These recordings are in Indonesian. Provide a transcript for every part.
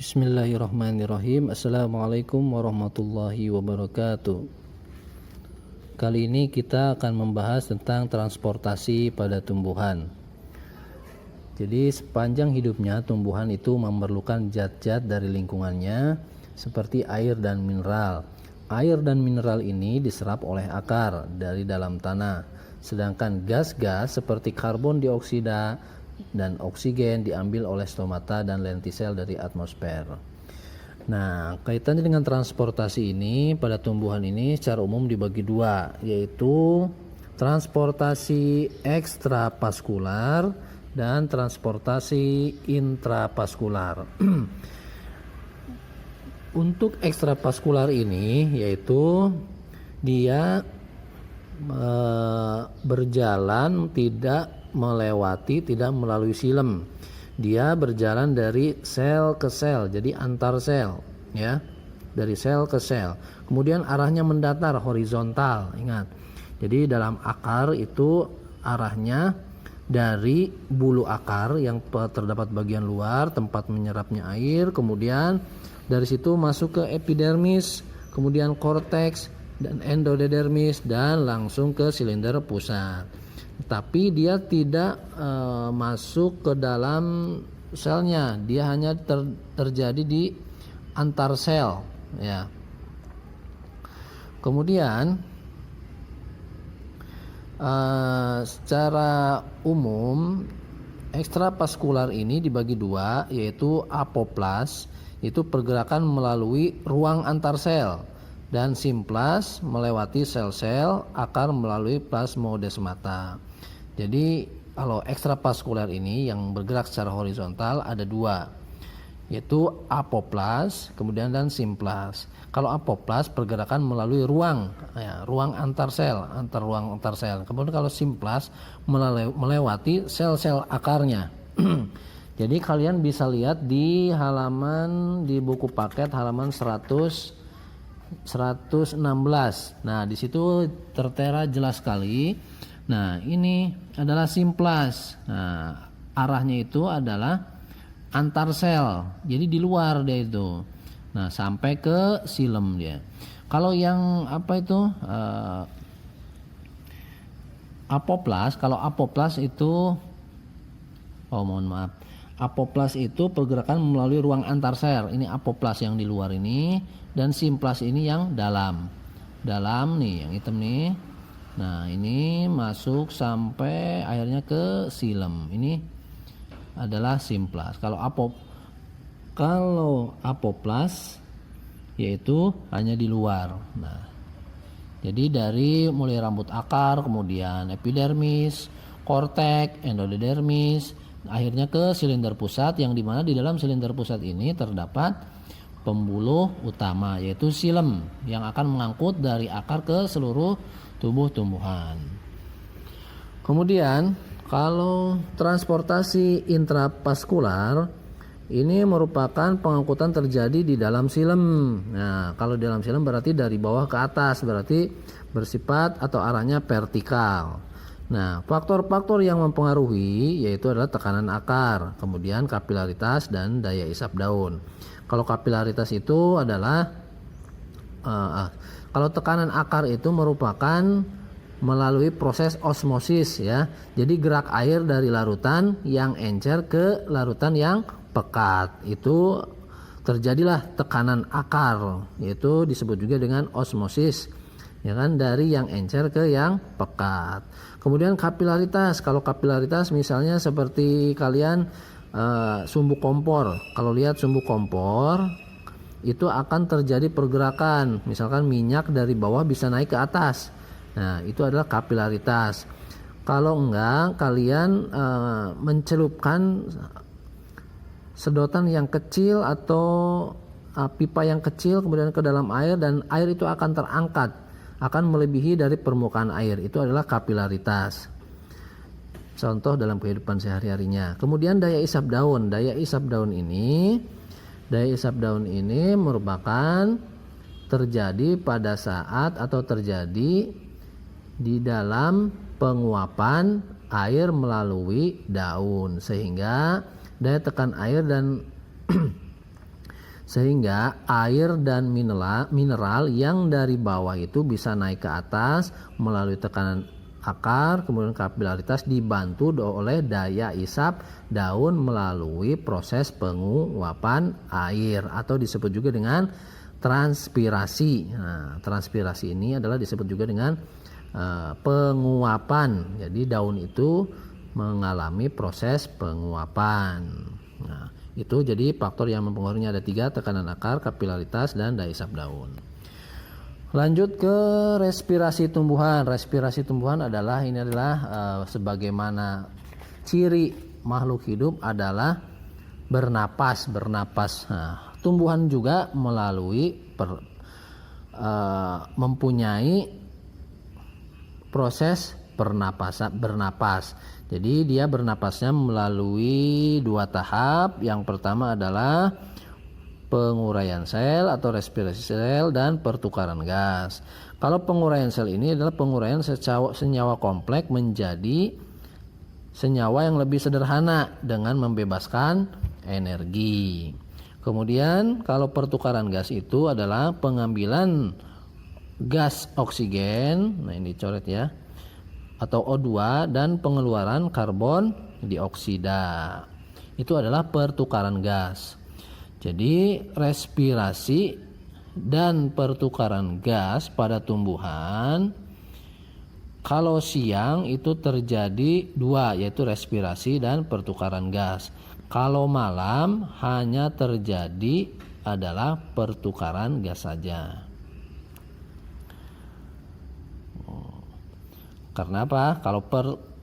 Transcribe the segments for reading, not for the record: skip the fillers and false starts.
Bismillahirrahmanirrahim. Assalamualaikum warahmatullahi wabarakatuh. Kali ini kita akan membahas tentang transportasi pada tumbuhan. Jadi sepanjang hidupnya tumbuhan itu memerlukan zat-zat dari lingkungannya seperti air dan mineral. Air dan mineral ini diserap oleh akar dari dalam tanah. Sedangkan gas-gas seperti karbon dioksida dan oksigen diambil oleh stomata dan lentisel dari atmosfer. Nah, kaitannya dengan transportasi ini pada tumbuhan ini secara umum dibagi dua, yaitu transportasi ekstravaskular dan transportasi intravaskular. Untuk ekstravaskular ini yaitu dia berjalan tidak melalui silem. Dia berjalan dari sel ke sel, jadi antar sel, ya, dari sel ke sel. Kemudian arahnya mendatar horizontal, ingat. Jadi dalam akar itu arahnya dari bulu akar yang terdapat bagian luar tempat menyerapnya air, kemudian dari situ masuk ke epidermis, kemudian korteks dan endodermis dan langsung ke silinder pusat. Tapi dia tidak masuk ke dalam selnya, dia hanya terjadi di antar sel, ya. Kemudian secara umum ekstravaskular ini dibagi dua, yaitu apoplas, itu pergerakan melalui ruang antar sel, dan simplas melewati sel-sel akar melalui plasmodesmata. Jadi kalau ekstravaskular ini yang bergerak secara horizontal ada dua, yaitu apoplas kemudian dan simplas. Kalau apoplas pergerakan melalui ruang, ya, ruang antar sel, ruang antar sel. Kemudian kalau simplas melewati sel-sel akarnya. Jadi kalian bisa lihat di halaman di buku paket halaman 116. Nah, di situ tertera jelas sekali. Nah, ini adalah simplas. Nah, arahnya itu adalah antar sel. Jadi di luar dia itu. Nah, sampai ke silem dia. Kalau yang apa itu? Apoplas, kalau apoplas itu apoplas itu pergerakan melalui ruang antar sel. Ini apoplas yang di luar ini, dan simplas ini yang dalam nih, yang hitam nih. Nah, ini masuk sampai akhirnya ke silem. Ini adalah simplas. Kalau apoplas yaitu hanya di luar. Nah, jadi dari mulai rambut akar, kemudian epidermis, korteks, endodermis, akhirnya ke silinder pusat, yang dimana di dalam silinder pusat ini terdapat pembuluh utama yaitu silem yang akan mengangkut dari akar ke seluruh tubuh tumbuhan. Kemudian kalau transportasi intravaskular ini merupakan pengangkutan terjadi di dalam silem. Nah, kalau di dalam silem berarti dari bawah ke atas, berarti bersifat atau arahnya vertikal. Nah, faktor-faktor yang mempengaruhi yaitu adalah tekanan akar, kemudian kapilaritas dan daya isap daun. Kalau kapilaritas itu adalah kalau tekanan akar itu merupakan melalui proses osmosis, ya. Jadi gerak air dari larutan yang encer ke larutan yang pekat. Itu terjadilah tekanan akar, yaitu disebut juga dengan osmosis, ya kan, dari yang encer ke yang pekat. Kemudian kapilaritas, kalau kapilaritas misalnya seperti kalian sumbu kompor. Kalau lihat sumbu kompor itu akan terjadi pergerakan, misalkan minyak dari bawah bisa naik ke atas. Nah, itu adalah kapilaritas. Kalau enggak, kalian mencelupkan sedotan yang kecil atau pipa yang kecil kemudian ke dalam air, dan air itu akan terangkat, akan melebihi dari permukaan air. Itu adalah kapilaritas. Contoh dalam kehidupan sehari-harinya. Kemudian daya isap daun. Daya isap daun ini merupakan terjadi pada saat atau terjadi di dalam penguapan air melalui daun, sehingga daya tekan air dan sehingga air dan mineral yang dari bawah itu bisa naik ke atas melalui tekanan akar, kemudian kapilaritas dibantu oleh daya isap daun melalui proses penguapan air atau disebut juga dengan transpirasi. Nah, transpirasi ini adalah disebut juga dengan penguapan. Jadi daun itu mengalami proses penguapan. Nah, itu jadi faktor yang mempengaruhinya ada 3, tekanan akar, kapilaritas, dan daya isap daun. Lanjut ke respirasi tumbuhan. Respirasi tumbuhan adalah sebagaimana ciri makhluk hidup adalah bernapas. Nah, tumbuhan juga mempunyai proses bernapas. Jadi dia bernapasnya melalui 2 tahap. Yang pertama adalah penguraian sel atau respirasi sel dan pertukaran gas. Kalau penguraian sel ini adalah penguraian senyawa kompleks menjadi senyawa yang lebih sederhana dengan membebaskan energi. Kemudian kalau pertukaran gas itu adalah pengambilan gas oksigen, nah ini dicoret ya, atau O2 dan pengeluaran karbon dioksida. Itu adalah pertukaran gas. Jadi respirasi dan pertukaran gas pada tumbuhan kalau siang itu terjadi 2, yaitu respirasi dan pertukaran gas. Kalau malam hanya terjadi adalah pertukaran gas saja. Karena apa?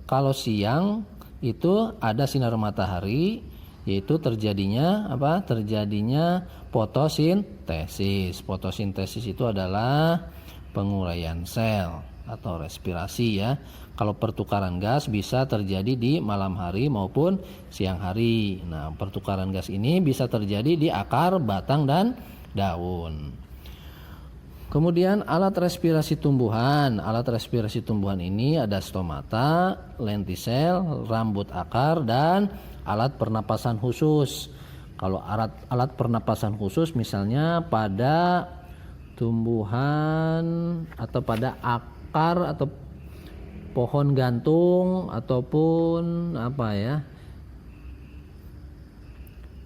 Kalau siang itu ada sinar matahari, yaitu terjadinya fotosintesis. Fotosintesis itu adalah penguraian sel atau respirasi ya. Kalau pertukaran gas bisa terjadi di malam hari maupun siang hari. Nah, pertukaran gas ini bisa terjadi di akar, batang, dan daun. Kemudian alat respirasi tumbuhan. Alat respirasi tumbuhan ini ada stomata, lentisel, rambut akar, dan alat pernapasan khusus. Kalau alat pernapasan khusus misalnya pada tumbuhan atau pada akar atau pohon gantung ataupun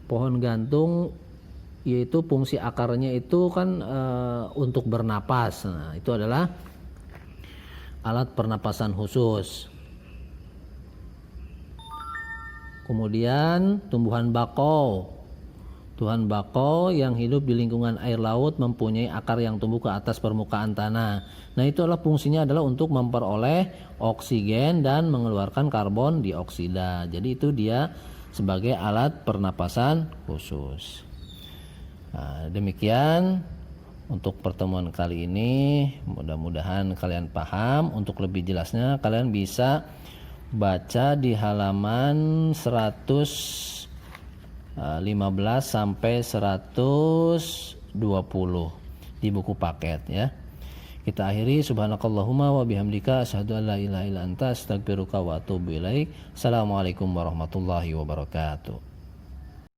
pohon gantung, yaitu fungsi akarnya itu kan untuk bernapas. Nah, itu adalah alat pernapasan khusus. Kemudian tumbuhan bakau. Tumbuhan bakau yang hidup di lingkungan air laut mempunyai akar yang tumbuh ke atas permukaan tanah. Nah, itu adalah fungsinya adalah untuk memperoleh oksigen dan mengeluarkan karbon dioksida. Jadi itu dia sebagai alat pernapasan khusus. Nah, demikian untuk pertemuan kali ini. Mudah-mudahan kalian paham. Untuk lebih jelasnya kalian bisa baca di halaman 115 sampai 120 di buku paket ya. Kita akhiri, subhanakallahumma wa bihamdika asyhadu an la ilaha illa anta astaghfiruka wa atubu ilaik. Assalamualaikum warahmatullahi wabarakatuh.